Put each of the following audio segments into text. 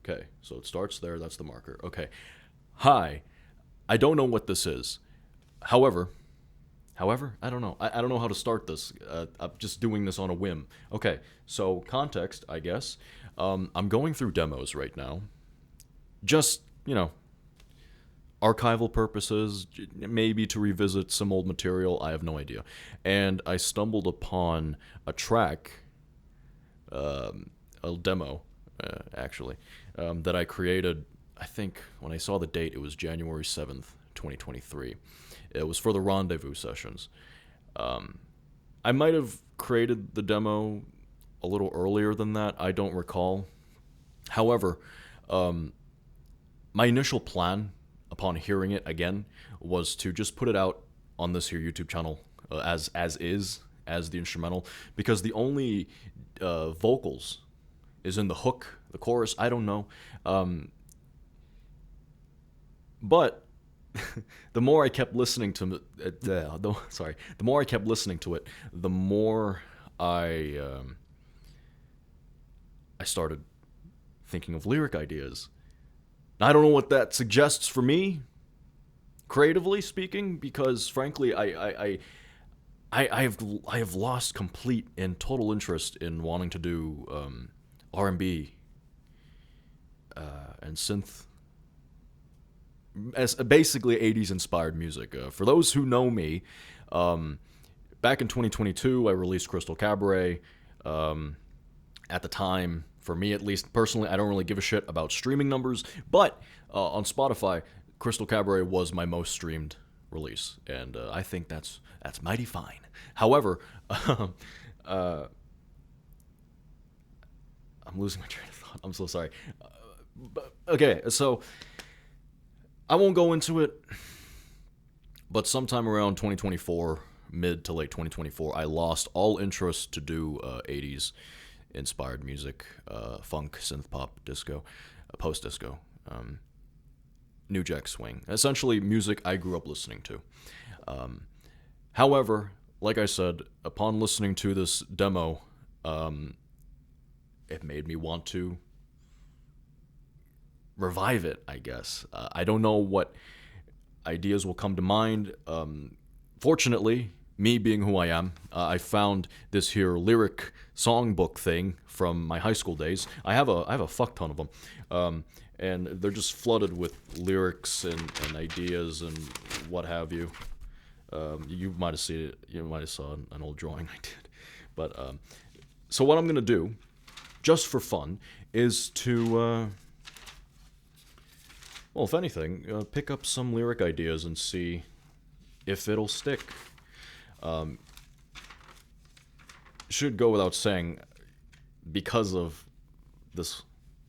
Okay, so it starts there. That's the marker. Okay. Hi, I don't know what this is. However, I don't know. I don't know how to start this. I'm just doing this on a whim. Okay, so context, I guess. I'm going through demos right now. Just, archival purposes, maybe to revisit some old material. I have no idea. And I stumbled upon a track, a demo, actually, that I created. I think when I saw the date, it was January 7th, 2023. It was for the rendezvous sessions. I might have created the demo a little earlier than that. I don't recall. However, my initial plan upon hearing it again was to just put it out on this here YouTube channel as the instrumental, because the only vocals is in the hook, the chorus. I don't know, but the more I kept listening to it, the more I kept listening to it, the more I started thinking of lyric ideas. I don't know what that suggests for me, creatively speaking, because frankly, I have lost complete and total interest in wanting to do R&B and synth, as basically 80s inspired music. For those who know me, back in 2022, I released Crystal Cabaret. At the time, for me at least, personally, I don't really give a shit about streaming numbers, but on Spotify, Crystal Cabaret was my most streamed release, and I think that's mighty fine. However, I'm losing my train of thought. I'm so sorry. Okay, so I won't go into it, but sometime around 2024, mid to late 2024, I lost all interest to do 80s inspired music, funk, synth pop, disco, post disco, new jack swing. Essentially, music I grew up listening to. However, like I said, upon listening to this demo, it made me want to revive it, I guess. I don't know what ideas will come to mind. Fortunately, me being who I am, I found this here lyric songbook thing from my high school days. I have a fuck ton of them, and they're just flooded with lyrics and ideas and what have you. You might have seen it. You might have saw an old drawing I did. But so what I'm gonna do, just for fun, is to well, if anything, pick up some lyric ideas and see if it'll stick. Should go without saying, because of this,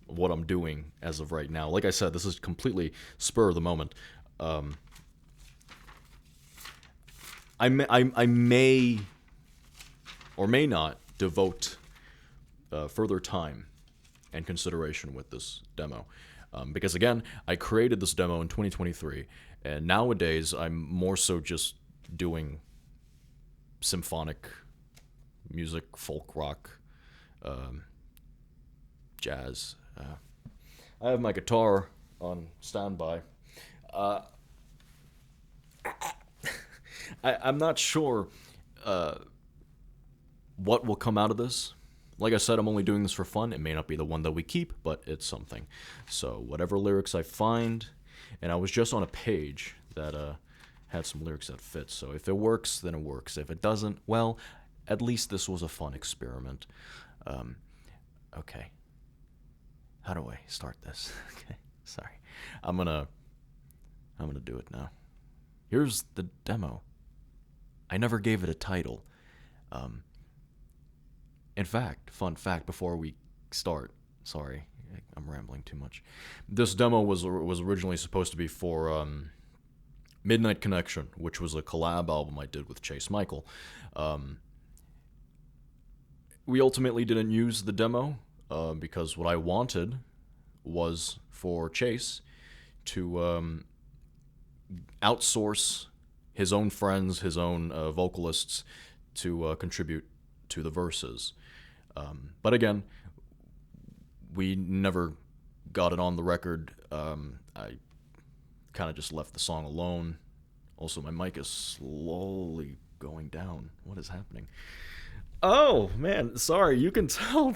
what I'm doing as of right now. Like I said, this is completely spur of the moment. I may or may not devote further time and consideration with this demo. Because again, I created this demo in 2023, and nowadays I'm more so just doing symphonic music, folk rock, jazz. I have my guitar on standby. I'm not sure what will come out of this. Like I said, I'm only doing this for fun. It may not be the one that we keep, but it's something. So whatever lyrics I find, and I was just on a page that had some lyrics that fit. So if it works, then it works. If it doesn't, well, at least this was a fun experiment. Okay. How do I start this? Okay, sorry. I'm gonna do it now. Here's the demo. I never gave it a title. In fact, fun fact before we start, sorry, I'm rambling too much. This demo was originally supposed to be for Midnight Connection, which was a collab album I did with Chase Michael. We ultimately didn't use the demo because what I wanted was for Chase to outsource his own friends, his own vocalists to contribute to the verses. But again, we never got it on the record. I kind of just left the song alone. Also, my mic is slowly going down. What is happening? Oh man, sorry. You can tell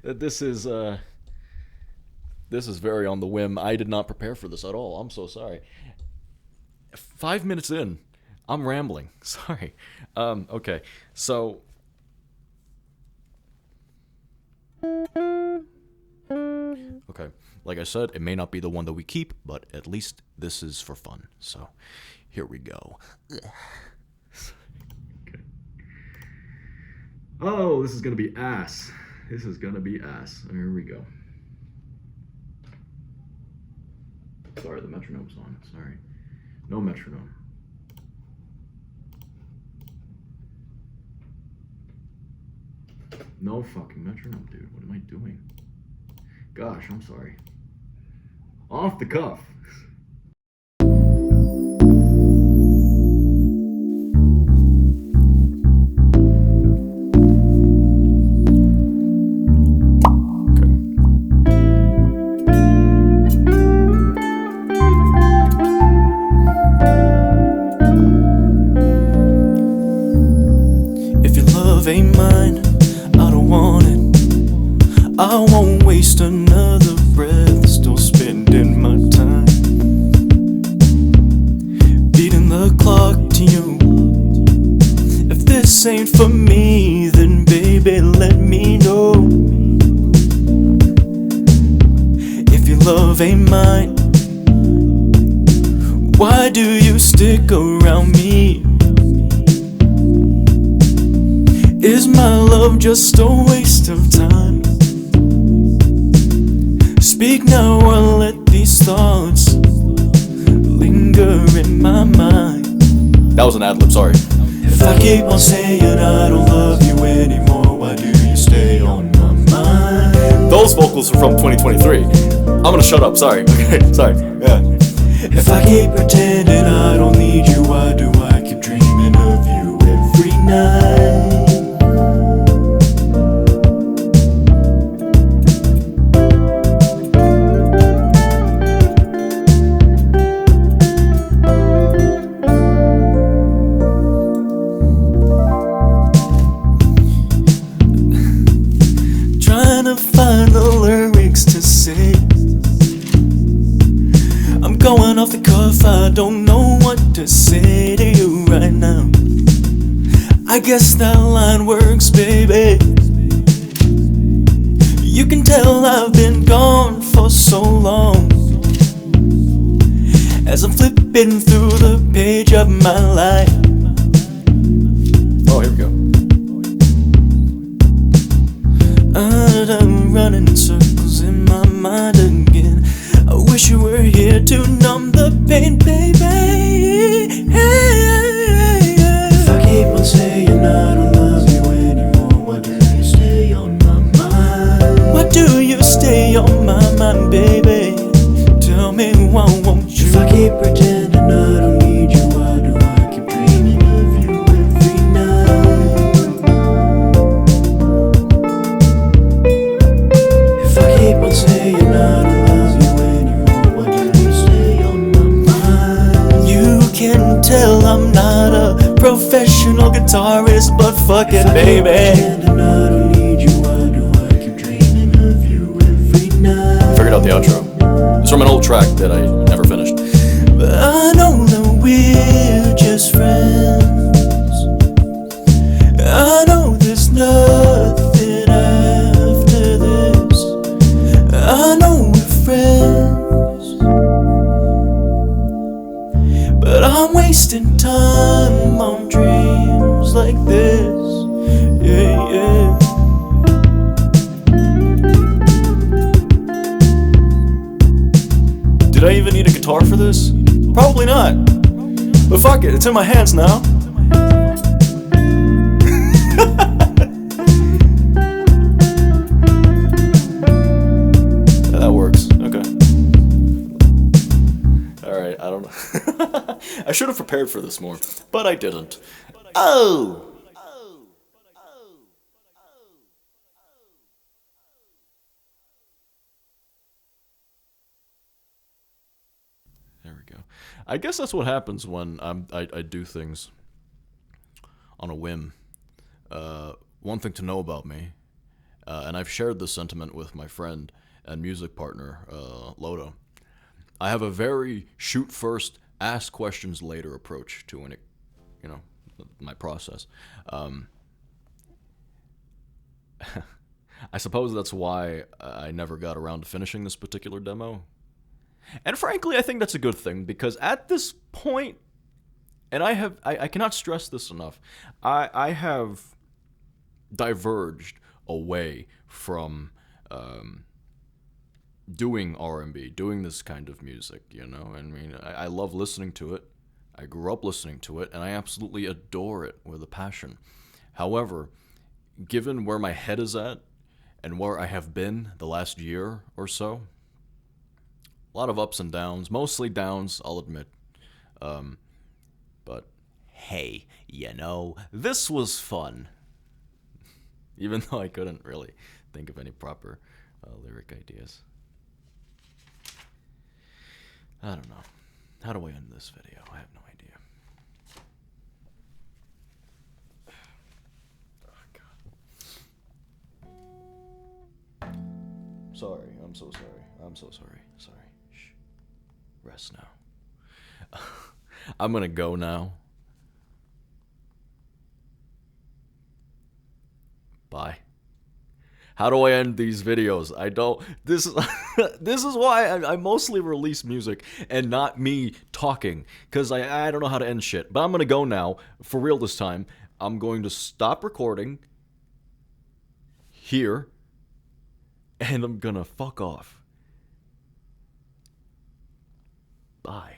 that this is very on the whim. I did not prepare for this at all. I'm so sorry. 5 minutes in, I'm rambling. Sorry. Okay, so okay, like I said, it may not be the one that we keep, but at least this is for fun. So here we go. Okay. Oh, this is gonna be ass. This is gonna be ass. Here we go. Sorry, the metronome's on. Sorry. No metronome. No fucking metronome, dude. What am I doing? Gosh, I'm sorry. Off the cuff. Ain't mine, I don't want it. I won't waste another breath, still spending my time beating the clock to you. If this ain't for me, then baby let me know. If your love ain't mine, why do you stick around me? Is my love just a waste of time? Speak now or let these thoughts linger in my mind. That was an ad-lib, sorry. If I keep on saying I don't love you anymore, why do you stay on my mind? Those vocals are from 2023. I'm gonna shut up, sorry. Okay, sorry. Yeah. If I keep pretending I don't need you, why do I keep dreaming of you every night? Find the lyrics to say. I'm going off the cuff, I don't know what to say to you right now. I guess that line works, baby. You can tell I've been gone for so long, as I'm flipping through the page of my life. Oh, here we go. I'm running in circles in my mind again. I wish you were here to numb the pain, baby. If I keep on saying I don't love you anymore, why do you stay on my mind? Why do you stay on my mind, baby? Tell me why won't you? If I keep pretending I don't need you, why do I keep dreaming of you every night? If I keep on saying I don't love you anymore, why do you stay on my mind? You can tell I'm not a professional guitarist, but fuck it, baby. If I keep pretending I don't need you, why do I keep dreaming of you every night? Figured out the outro. It's from an old track that I never finished. But I know that we're just friends. I know there's nothing after this. I know we're friends, but I'm wasting time on dreams like this. Yeah, yeah. Did I even need a guitar for this? Probably not. But fuck it, it's in my hands now. Yeah, that works. Okay. Alright, I don't know. I should have prepared for this more, but I didn't. Oh! go. I guess that's what happens when I do things on a whim. One thing to know about me, and I've shared this sentiment with my friend and music partner, Lodo. I have a very shoot first, ask questions later approach to my process. I suppose that's why I never got around to finishing this particular demo. And frankly, I think that's a good thing because at this point, and I cannot stress this enough, I have diverged away from doing R&B, doing this kind of music, you know? I mean, I love listening to it. I grew up listening to it, and I absolutely adore it with a passion. However, given where my head is at and where I have been the last year or so, a lot of ups and downs, mostly downs, I'll admit. But hey, this was fun. Even though I couldn't really think of any proper lyric ideas. I don't know. How do I end this video? I have no idea. Oh, God. Sorry. I'm so sorry. I'm so sorry. Sorry. Shh. Rest now. I'm gonna go now. Bye. How do I end these videos? I don't. This is this is why I mostly release music and not me talking, because I don't know how to end shit. But I'm gonna go now for real this time. I'm going to stop recording here, and I'm gonna fuck off. Bye.